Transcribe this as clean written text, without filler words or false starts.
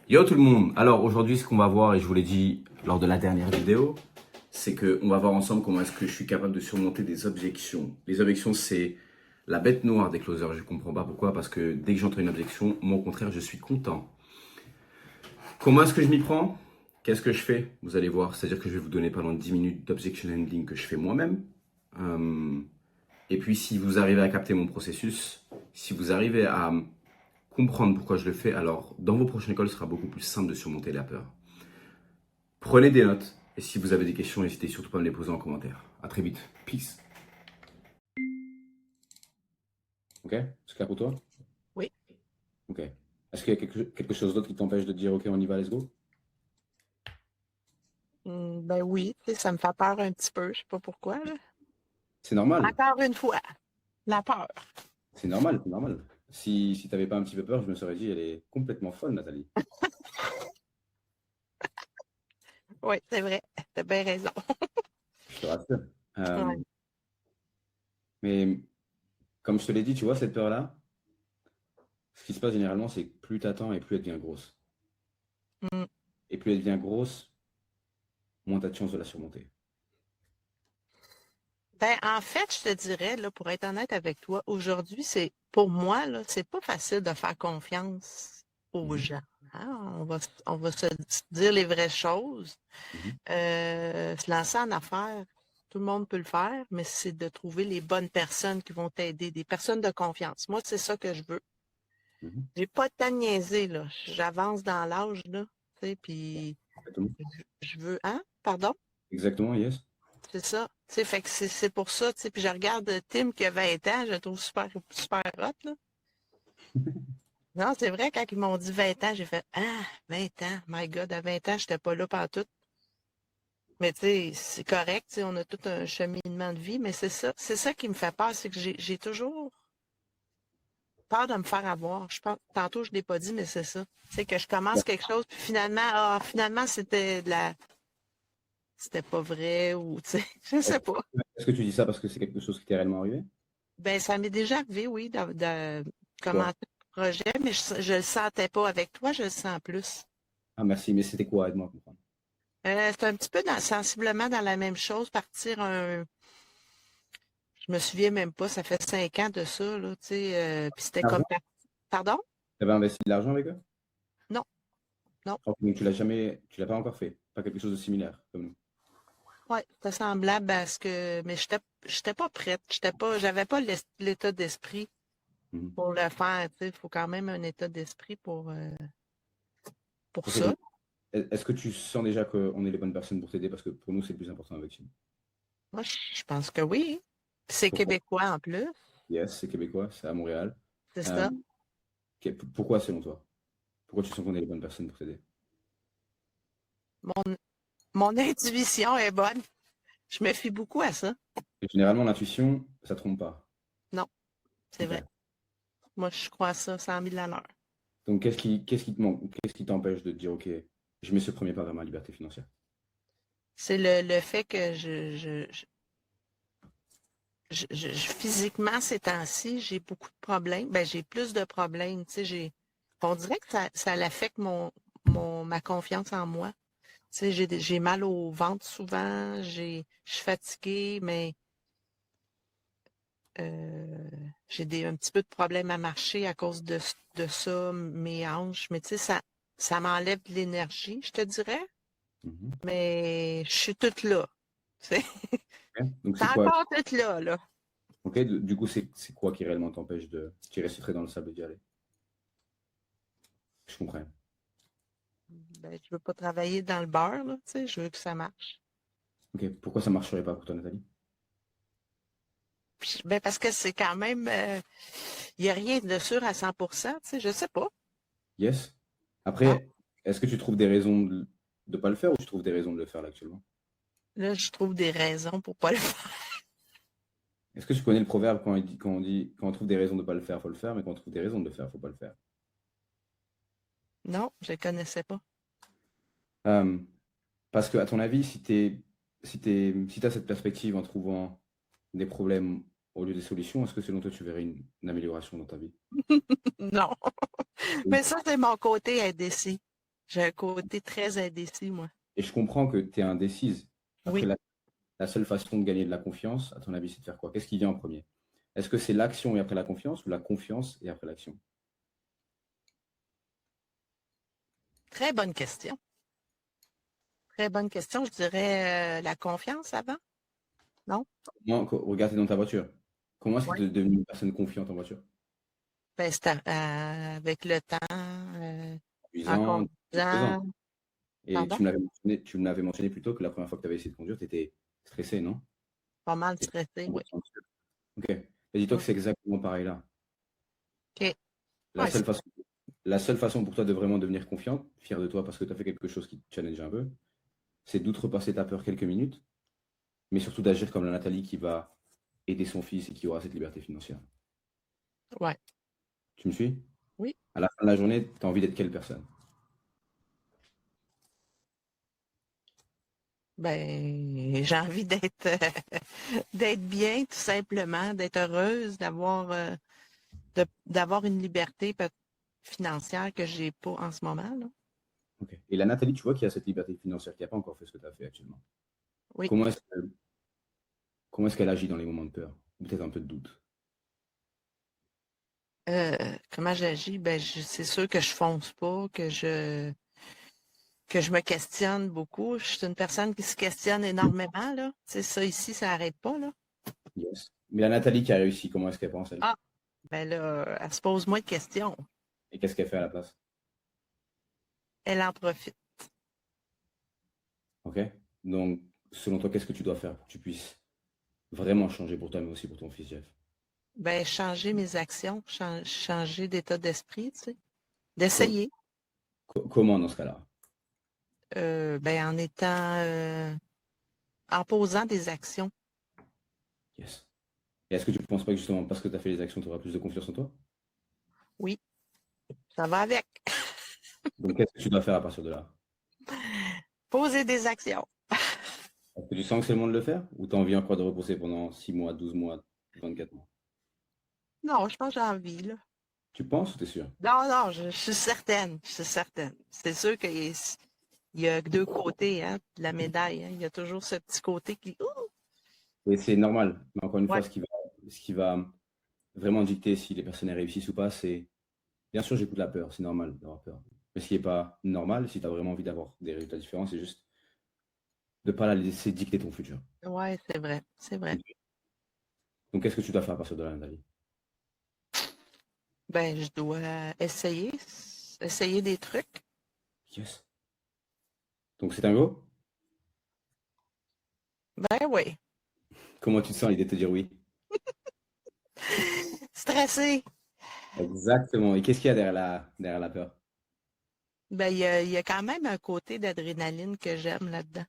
Yo tout le monde. Alors aujourd'hui, ce qu'on va voir, et je vous l'ai dit lors de la dernière vidéo, c'est qu'on va voir ensemble comment est-ce que je suis capable de surmonter des objections. Les objections, c'est la bête noire des closers. Je comprends pas pourquoi, parce que dès que j'entends une objection, moi au contraire, je suis content. Comment est-ce que je m'y prends? Qu'est-ce que je fais? Vous allez voir, c'est-à-dire que je vais vous donner pendant 10 minutes d'objection handling que je fais moi-même. Euh, et puis si vous arrivez à capter mon processus, si vous arrivez à comprendre pourquoi je le fais, alors dans vos prochaines écoles, ce sera beaucoup plus simple de surmonter la peur. Prenez des notes et si vous avez des questions, n'hésitez surtout pas à me les poser en commentaire. À très vite. Peace. Ok, c'est clair pour toi? Oui. Ok. Est-ce qu'il y a quelque chose d'autre qui t'empêche de dire ok, on y va, let's go? Ben oui, tu sais, ça me fait peur un petit peu, je sais pas pourquoi, là. C'est normal. Encore une fois, la peur. C'est normal, c'est normal. Si t'avais pas un petit peu peur, je me serais dit, elle est complètement folle, Nathalie. Oui, c'est vrai, t'as bien raison. Je te rassure. Ouais. Euh, mais comme je te l'ai dit, tu vois, cette peur-là, ce qui se passe généralement, c'est que plus t'attends et plus elle devient grosse. Mm. Et plus elle devient grosse, moins t'as de chances de la surmonter. Ben, en fait, je te dirais, là, pour être honnête avec toi, aujourd'hui, pour moi, là, c'est pas facile de faire confiance aux Mhm, gens. Hein. On va se dire les vraies choses. mhm, Se lancer en affaires, tout le monde peut le faire, mais c'est de trouver les bonnes personnes qui vont t'aider, des personnes de confiance. Moi, c'est ça que je veux. mhm. J'ai pas de temps de niaiser, là. J'avance dans l'âge, là. Tu sais, puis Exactement. je veux. Hein? Pardon? Exactement, yes. C'est ça. Tu sais, fait que c'est pour ça, tu sais. Puis je regarde Tim qui a 20 ans, je le trouve super, super hot, là. Non, c'est vrai, quand ils m'ont dit 20 ans, j'ai fait Ah, 20 ans, my God, à 20 ans, j'étais pas là pantoute. Mais tu sais, c'est correct, tu sais, on a tout un cheminement de vie, mais c'est ça qui me fait peur, c'est que j'ai toujours peur de me faire avoir. Je pense, tantôt, je ne l'ai pas dit, mais c'est ça. C'est que je commence quelque chose, puis finalement, c'était pas vrai, ou, tu sais, je sais pas. Est-ce que tu dis ça parce que c'est quelque chose qui t'est réellement arrivé? Ben, ça m'est déjà arrivé, oui, de Quoi? commencer le projet, mais je le sentais pas. Avec toi, je le sens plus. Ah, merci, mais c'était quoi? Aide-moi à comprendre. C'est un petit peu sensiblement dans la même chose, je me souviens même pas, ça fait 5 ans de ça, là, tu sais, puis c'était comme, L'argent? pardon? Tu avais investi de l'argent avec eux? Non, non. Ok, donc tu l'as pas encore fait. Pas quelque chose de similaire comme nous. Ouais, c'était semblable à ce que, mais j'étais pas prête, j'avais pas l'état d'esprit Mhm. pour le faire, tu sais, il faut quand même un état d'esprit pour Ok, ça. donc est-ce que tu sens déjà qu'on est les bonnes personnes pour t'aider? Parce que pour nous, c'est le plus important avec Chine. Moi, je pense que oui. Puis c'est Pourquoi? québécois en plus, Yes, c'est québécois, c'est à Montréal. c'est Euh, ça. pourquoi selon toi? Pourquoi tu sens qu'on est les bonnes personnes pour t'aider? Mon, mon intuition est bonne. Je me fie beaucoup à ça. Et généralement, l'intuition, ça trompe pas. Non, c'est Ok. vrai. Moi, je crois à ça 100 000 à l'heure. Donc qu'est-ce qui te manque? Qu'est-ce qui t'empêche de te dire, ok, je mets ce premier pas vers ma liberté financière? C'est le fait que physiquement, ces temps-ci, j'ai beaucoup de problèmes. Ben, j'ai plus de problèmes. Tu sais, on dirait que ça affecte ma confiance en moi. Tu sais, j'ai mal au ventre souvent, je suis fatiguée, mais j'ai un petit peu de problème à marcher à cause de ça, mes hanches. Mais tu sais, ça m'enlève de l'énergie, je te dirais. Mhm. Mais je suis toute là. Tu sais, Ok. Donc c'est c'est quoi? encore toute là, là. Ok, du coup, c'est quoi qui réellement t'empêche de tirer ce trait dans le sable et d'y aller? Je comprends. Ben, je veux pas travailler dans le beurre, là, tu sais, je veux que ça marche. Ok, pourquoi ça marcherait pas pour toi, Nathalie? Ben, parce que c'est quand même, il n'y a rien de sûr à 100%, tu sais, je sais pas. Yes. Hein? Après, est-ce que tu trouves des raisons de ne pas le faire ou tu trouves des raisons de le faire là actuellement? Là, je trouve des raisons pour pas le faire. Est-ce que tu connais le proverbe quand on trouve des raisons de ne pas le faire, faut le faire, mais quand on trouve des raisons de le faire, faut pas le faire? Non, je ne connaissais pas. Euh, parce que, à ton avis, si t'as cette perspective en trouvant des problèmes au lieu des solutions, est-ce que selon toi, tu verrais une amélioration dans ta vie? Non. Oui. Mais ça, c'est mon côté indécis. J'ai un côté très indécis, moi. Et je comprends que tu es indécise. Après, Oui, la seule façon de gagner de la confiance, à ton avis, c'est de faire quoi? Qu'est-ce qui vient en premier? Est-ce que c'est l'action et après la confiance ou la confiance et après l'action? très bonne question. Très bonne question. Je dirais la confiance avant, non? Regarde, t'es dans ta voiture. Comment est-ce que Oui. tu es devenue une personne confiante en voiture? Ben, c'est avec le temps, en Cuisant, faisant. conduisant. Et Pardon? tu me l'avais mentionné plus tôt que la première fois que tu avais essayé de conduire, tu étais stressé, non? Pas mal T'étais stressé, en oui. voiture. Ok. Et dis-toi Oui. que c'est exactement pareil là. OK. La Ouais, seule façon, la seule façon pour toi de vraiment devenir confiante, fier de toi parce que tu as fait quelque chose qui te challenge un peu, c'est d'outrepasser ta peur quelques minutes, mais surtout d'agir comme la Nathalie qui va aider son fils et qui aura cette liberté financière. ouais. Tu me suis? Oui. À la fin de la journée, tu as envie d'être quelle personne? Ben, j'ai envie d'être d'être bien, tout simplement, d'être heureuse, d'avoir une liberté financière que j'ai pas en ce moment, là. Ok. Et la Nathalie, tu vois, qui a cette liberté financière, qui n'a pas encore fait ce que tu as fait actuellement. Oui. Comment est-ce comment est-ce qu'elle agit dans les moments de peur? Ou peut-être un peu de doute? Comment j'agis? Ben, c'est sûr que je fonce pas, que je me questionne beaucoup. Je suis une personne qui se questionne énormément, là. C'est ça ici, ça n'arrête pas, là. Yes. Mais la Nathalie qui a réussi, comment est-ce qu'elle pense, elle? Ah, ben là, elle se pose moins de questions. Et qu'est-ce qu'elle fait à la place? Elle en profite. Ok? Donc, selon toi, qu'est-ce que tu dois faire pour que tu puisses vraiment changer pour toi, mais aussi pour ton fils, Jeff? Ben, changer mes actions, changer d'état d'esprit, tu sais. Co- D'essayer. comment dans ce cas-là? Ben, en posant des actions. Yes. Et est-ce que tu ne penses pas que justement parce que tu as fait les actions, tu auras plus de confiance en toi? Oui, ça va avec. Donc, qu'est-ce que tu dois faire à partir de là? Poser des actions. Est-ce que tu sens que c'est le moment de le faire? Ou tu as envie encore de repousser pendant 6 mois, 12 mois, 24 mois? Non, je pense que j'ai envie, là. Tu penses ou tu es sûr? Non, non, je suis certaine. Je suis certaine. C'est sûr qu'il y a deux côtés, hein, de la médaille, hein. Il y a toujours ce petit côté qui. Ouh! Et c'est normal. Mais encore une Ouais, fois, ce qui va vraiment dicter si les personnes réussissent ou pas, c'est bien sûr, j'écoute la peur, c'est normal d'avoir peur. Mais ce qui n'est pas normal, si tu as vraiment envie d'avoir des résultats différents, c'est juste de ne pas la laisser dicter ton futur. ouais, c'est vrai. C'est vrai. Donc, qu'est-ce que tu dois faire à partir de là, Nathalie? Ben, je dois essayer des trucs. Yes. Donc, c'est un go? Ben oui. Comment tu te sens à l'idée de te dire oui? Stressé. Exactement. Et qu'est-ce qu'il y a derrière la peur? Ben, il y a quand même un côté d'adrénaline que j'aime là-dedans.